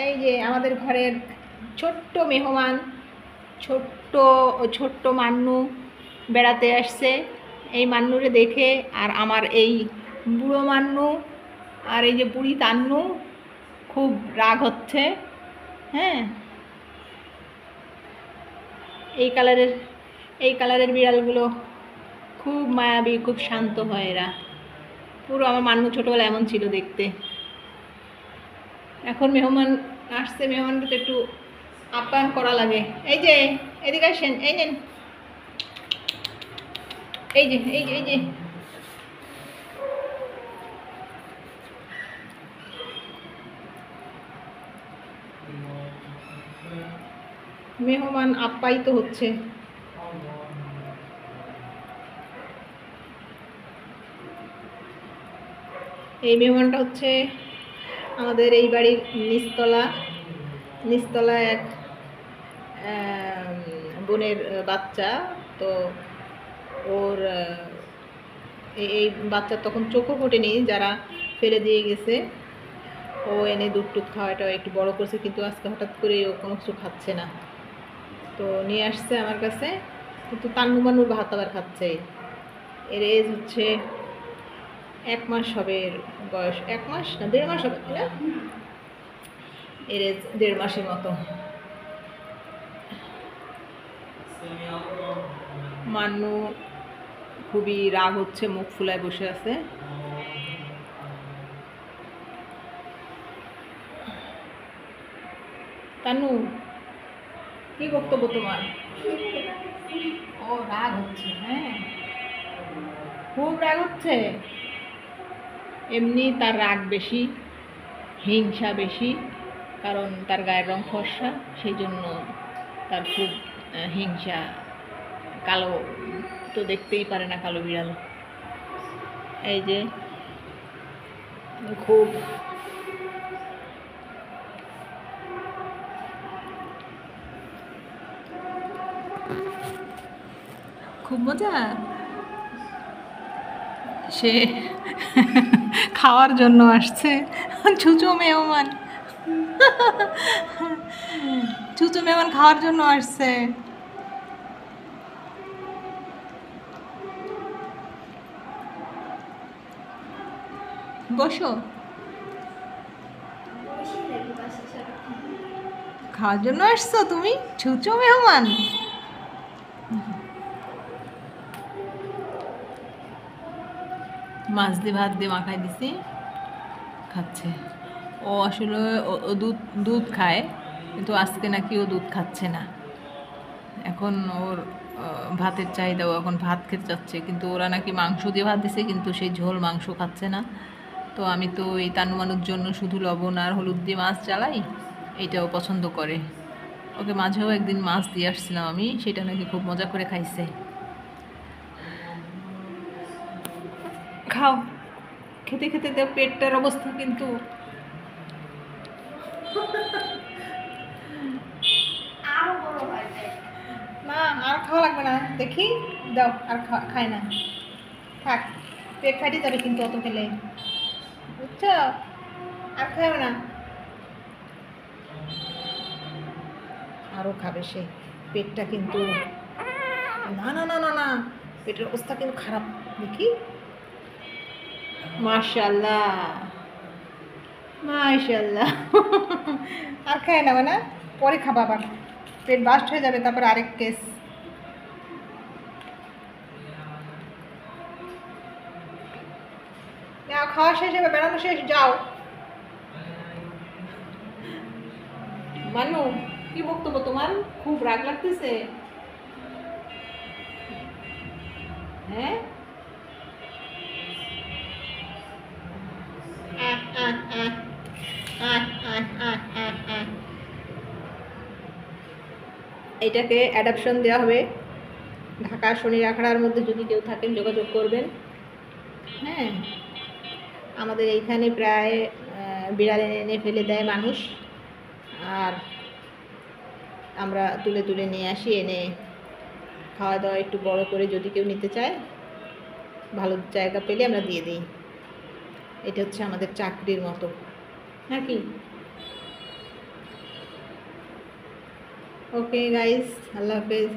এই যে আমাদের ঘরের ছোট্ট মেহমান, ছোট্ট ছোট্ট মান্নু বেড়াতে আসছে। এই মান্নুরে দেখে আর আমার এই বুড়ো মান্নু আর এই যে বুড়ি তান্নু খুব রাগ হচ্ছে। হ্যাঁ, এই কালারের বিড়ালগুলো খুব মায়াবী, খুব শান্ত হয় এরা। পুরো আমার মান্নু ছোটোবেলা এমন ছিল দেখতে। এখন মেহমান আসছে, মেহমানকে তো একটু আপ্যায়ন করা লাগে। এই যে এদিকে আসেন, এই নেন, এই যে এই যে এই যে মেহমান আপ্যায়িত হচ্ছে। এই মেহমানটা হচ্ছে আমাদের এই বাড়ির নিচতলা এক বোনের বাচ্চা। তো ওর এই বাচ্চার তখন চোখও ফোটেনি, যারা ফেলে দিয়ে গেছে। ও এনে দুধ টুধ খাওয়াটা একটু বড় করছে, কিন্তু আজকে হঠাৎ করে ও কোনো কিছু খাচ্ছে না। তো নিয়ে আসছে আমার কাছে, কিন্তু তান্নু মান্নুর ভাত আবার খাচ্ছে। এর এজ হচ্ছে 1 মাস হবে, এর বয়স 1 মাস না 1.5 মাস হবে, তাই না? এর এজ 1.5 মাসের মতো। মান্নু খুবই রাগ হচ্ছে, মুখ ফুলায় বসে আছে। তান্নু, কি বক্তব্য তোমার? ও রাগ হচ্ছে, হ্যাঁ খুব রাগ হচ্ছে। এমনি তার রাগ বেশি, হিংসা বেশি, কারণ তার গায়ের রং ফর্সা, সেই জন্য তার খুব হিংসা। কালো তো দেখতেই পারে না কালো বিড়াল। এই যে খুব খুব মজা। সে খাওয়ার জন্য আসছে, ছুঁচো মেহমান, ছুঁচো মেহমান খাওয়ার জন্য আসছে। বসো, খাওয়ার জন্য আসছো তুমি, ছুঁচো মেহমান। মাছ দিয়ে ভাত দিয়ে মাখাই দিছি, খাচ্ছে। ও আসলে ও দুধ খায়, কিন্তু আজকে নাকি ও দুধ খাচ্ছে না। এখন ওর ভাতের চাহিদাও, এখন ভাত খেতে চাচ্ছে, কিন্তু ওরা নাকি মাংস দিয়ে ভাত দিছে, কিন্তু সেই ঝোল মাংস খাচ্ছে না। তো আমি তো এই তানুমানুর জন্য শুধু লবণ আর হলুদ দিয়ে মাছ চালাই, এইটাও পছন্দ করে। ওকে মাঝেও একদিন মাছ দিয়ে আসছিলাম আমি, সেটা নাকি খুব মজা করে খাইছে। খাও, খেতে খেতে তো পেটটার অবস্থা কিন্তু। না আর খাওয়া লাগবে না, দেখি দাও, আর খায় না, থাক, পেট ফাটি যাবে কিন্তু অত খেলে, বুঝছো? আর খাবে না, আরও খাবে সে। পেটটা কিন্তু, না না না না না, পেটের অবস্থা কিন্তু খারাপ, দেখি। মাশাআল্লাহ মাশাআল্লাহ। আর খায় না না, পরে খাবা, আবার পেট বাস্ট হয়ে যাবে, তারপর আরেক কেস। খাওয়া শেষ হবে, বেড়ানো শেষ, যাও। মানু, কি বক্তব্য তোমার? খুব রাগ লাগতেছে, হ্যাঁ? এটাকে অ্যাডাপশন দেওয়া হবে। ঢাকা শনির আখড়ার মধ্যে যদি কেউ থাকেন যোগাযোগ করবেন। হ্যাঁ, আমাদের এইখানে প্রায় বিড়াল এনে ফেলে দেয় মানুষ, আর আমরা তুলে তুলে নিয়ে আসি, এনে খাওয়া দাওয়া একটু বড় করে, যদি কেউ নিতে চায় ভালো জায়গা পেলে আমরা দিয়ে দিই। এটা হচ্ছে আমাদের চাকরির মতো, নাকি? ওকে গাইস, আল্লাহ হাফেজ।